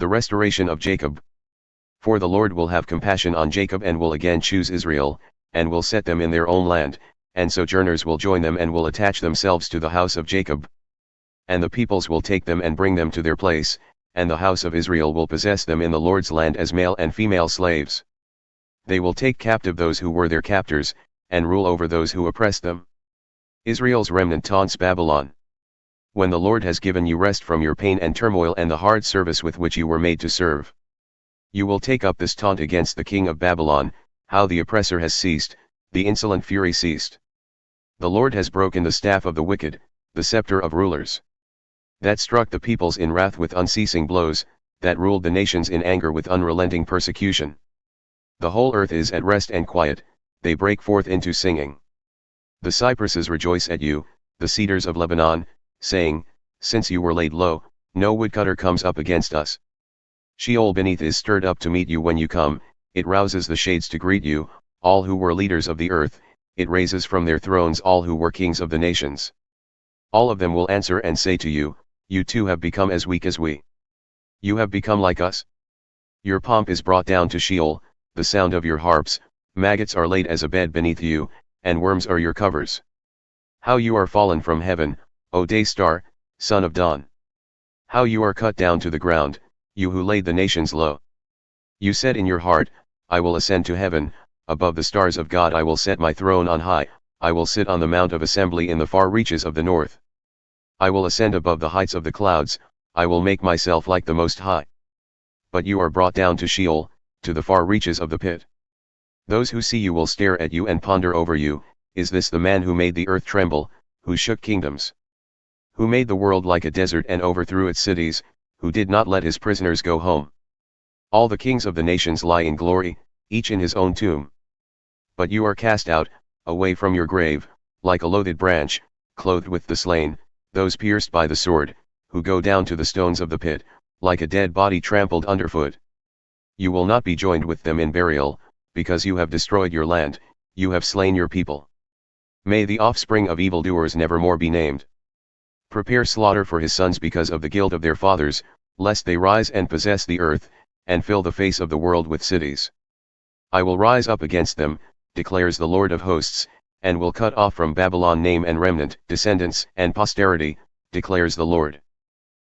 The restoration of Jacob. For the Lord will have compassion on Jacob and will again choose Israel, and will set them in their own land, and sojourners will join them and will attach themselves to the house of Jacob. And the peoples will take them and bring them to their place, and the house of Israel will possess them in the Lord's land as male and female slaves. They will take captive those who were their captors, and rule over those who oppressed them. Israel's remnant taunts Babylon. When the Lord has given you rest from your pain and turmoil and the hard service with which you were made to serve, you will take up this taunt against the king of Babylon, how the oppressor has ceased, the insolent fury ceased. The Lord has broken the staff of the wicked, the scepter of rulers. That struck the peoples in wrath with unceasing blows, that ruled the nations in anger with unrelenting persecution. The whole earth is at rest and quiet, they break forth into singing. The cypresses rejoice at you, the cedars of Lebanon, saying, since you were laid low, no woodcutter comes up against us. Sheol beneath is stirred up to meet you when you come, it rouses the shades to greet you, all who were leaders of the earth, it raises from their thrones all who were kings of the nations. All of them will answer and say to you, you too have become as weak as we. You have become like us. Your pomp is brought down to Sheol, the sound of your harps, maggots are laid as a bed beneath you, and worms are your covers. How you are fallen from heaven, O day star, son of dawn! How you are cut down to the ground, you who laid the nations low! You said in your heart, I will ascend to heaven, above the stars of God I will set my throne on high, I will sit on the mount of assembly in the far reaches of the north. I will ascend above the heights of the clouds, I will make myself like the Most High. But you are brought down to Sheol, to the far reaches of the pit. Those who see you will stare at you and ponder over you, is this the man who made the earth tremble, who shook kingdoms? Who made the world like a desert and overthrew its cities, who did not let his prisoners go home? All the kings of the nations lie in glory, each in his own tomb. But you are cast out, away from your grave, like a loathed branch, clothed with the slain, those pierced by the sword, who go down to the stones of the pit, like a dead body trampled underfoot. You will not be joined with them in burial, because you have destroyed your land, you have slain your people. May the offspring of evildoers never more be named. Prepare slaughter for his sons because of the guilt of their fathers, lest they rise and possess the earth, and fill the face of the world with cities. I will rise up against them, declares the Lord of hosts, and will cut off from Babylon name and remnant, descendants and posterity, declares the Lord.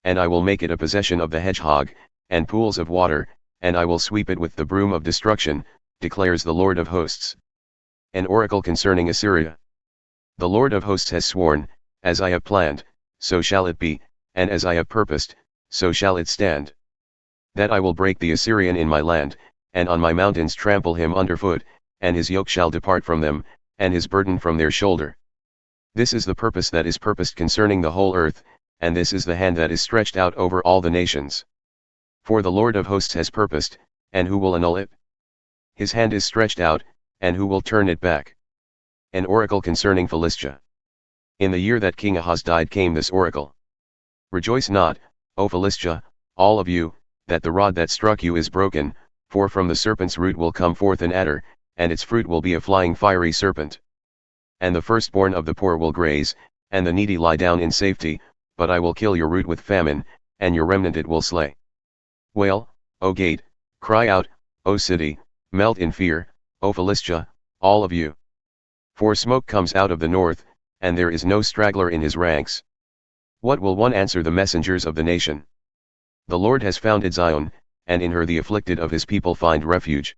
And I will make it a possession of the hedgehog, and pools of water, and I will sweep it with the broom of destruction, declares the Lord of hosts. An oracle concerning Assyria. The Lord of hosts has sworn, as I have planned, so shall it be, and as I have purposed, so shall it stand. That I will break the Assyrian in my land, and on my mountains trample him underfoot, and his yoke shall depart from them, and his burden from their shoulder. This is the purpose that is purposed concerning the whole earth, and this is the hand that is stretched out over all the nations. For the Lord of hosts has purposed, and who will annul it? His hand is stretched out, and who will turn it back? An oracle concerning Philistia. In the year that King Ahaz died came this oracle. Rejoice not, O Philistia, all of you, that the rod that struck you is broken, for from the serpent's root will come forth an adder, and its fruit will be a flying fiery serpent. And the firstborn of the poor will graze, and the needy lie down in safety, but I will kill your root with famine, and your remnant it will slay. Wail, O gate, cry out, O city, melt in fear, O Philistia, all of you. For smoke comes out of the north, and there is no straggler in his ranks. What will one answer the messengers of the nation? The Lord has founded Zion, and in her the afflicted of his people find refuge.